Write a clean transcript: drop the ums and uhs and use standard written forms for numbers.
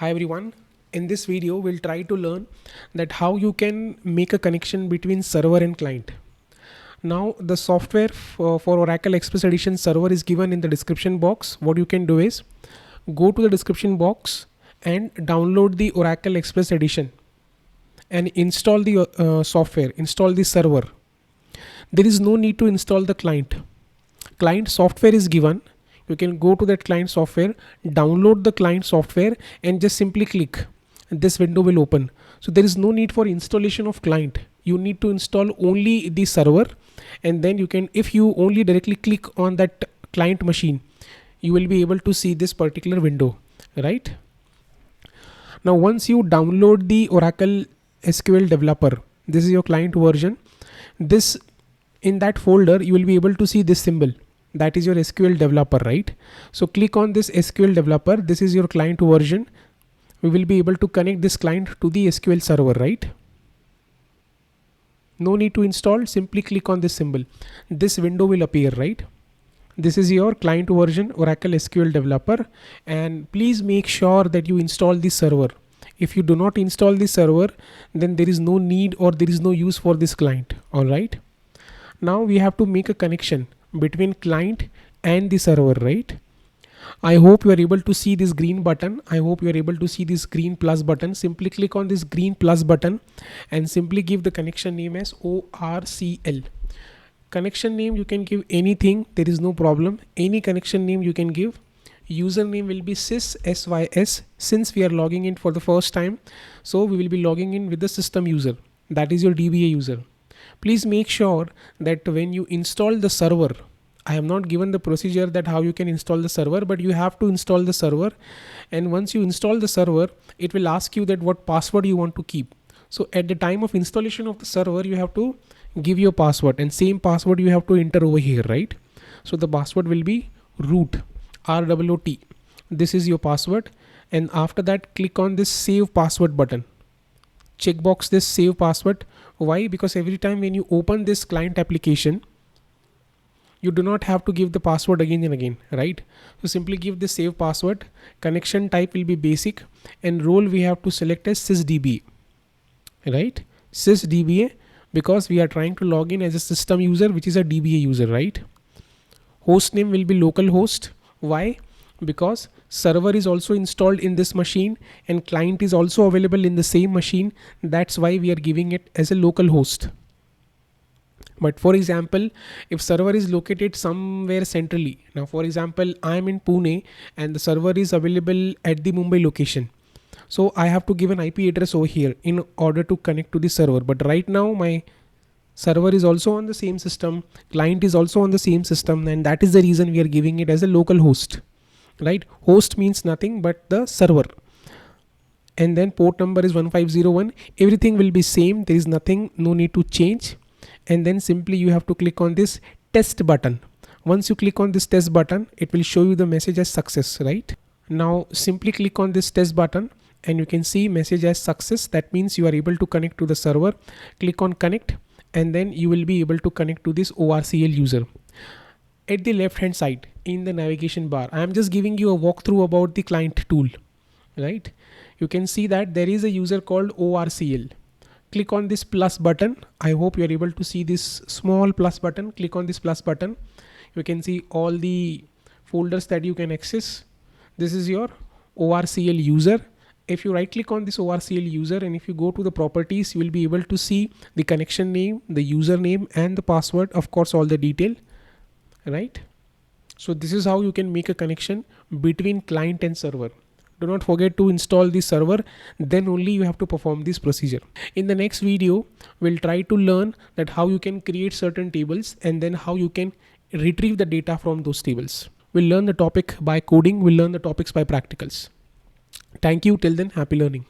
Hi everyone. In this video, we'll try to learn that how you can make a connection between server and client. Now the software for Oracle Express Edition server is given in the description box. What you can do is go to the description box and download the Oracle Express Edition and install the software, install the server. There is no need to install the client. Client software is given. You can go to that client software, download the client software and just simply click. This window will open. So there is no need for installation of client. You need to install only the server, and then you can, if you only directly click on that client machine, you will be able to see this particular window, right? Now once you download the Oracle SQL Developer, this is your client version. This, in that folder, you will be able to see this symbol. That is your SQL Developer, right? So click on this SQL Developer. This is your client version. We will be able to connect this client to the SQL server, right? No need to install, simply click on this symbol. This window will appear, right? This is your client version, Oracle SQL Developer, and please make sure that you install the server. If you do not install the server, then there is no need or there is no use for this client. All right. Now we have to make a connection between client and the server, right? I hope you are able to see this green button. I hope you are able to see this green plus button. Simply click on this green plus button and simply give the connection name as ORCL. Connection name you can give anything, there is no problem. Any connection name you can give. Username will be sys, since we are logging in for the first time. So we will be logging in with the system user. That is your DBA user. Please make sure that when you install the server, I have not given the procedure that how you can install the server, but you have to install the server. And once you install the server, it will ask you that what password you want to keep. So at the time of installation of the server, you have to give your password, and same password you have to enter over here, right? So the password will be root, ROOT. This is your password. And after that, click on this save password button. Checkbox this save password. Why? Because every time when you open this client application, you do not have to give the password again and again, right? So simply give the save password. Connection type will be basic, and role we have to select as sysdba, right? Sysdba, because we are trying to log in as a system user, which is a DBA user, right? Host name will be localhost. Why? Because server is also installed in this machine and client is also available in the same machine. That's why we are giving it as a local host. But for example, if server is located somewhere centrally, now for example, I am in Pune and the server is available at the Mumbai location. So I have to give an IP address over here in order to connect to the server. But right now my server is also on the same system, client is also on the same system, and that is the reason we are giving it as a local host, right? Host means nothing but the server. And then port number is 1501. Everything will be same. There is nothing, no need to change. And then simply you have to click on this test button. Once you click on this test button, it will show you the message as success, right? Now simply click on this test button and you can see message as success. That means you are able to connect to the server. Click on connect and then you will be able to connect to this ORCL user. At the left hand side in the navigation bar, I am just giving you a walkthrough about the client tool, right? You can see that there is a user called ORCL. Click on this plus button. I hope you are able to see this small plus button. Click on this plus button. You can see all the folders that you can access. This is your ORCL user. If you right click on this ORCL user and if you go to the properties, you will be able to see the connection name, the username and the password, of course, all the detail, right? So this is how you can make a connection between client and server. Do not forget to install the server, then only you have to perform this procedure. In the next video, we'll try to learn that how you can create certain tables and then how you can retrieve the data from those tables. We'll learn the topic by coding, we'll learn the topics by practicals. Thank you. Till then, happy learning.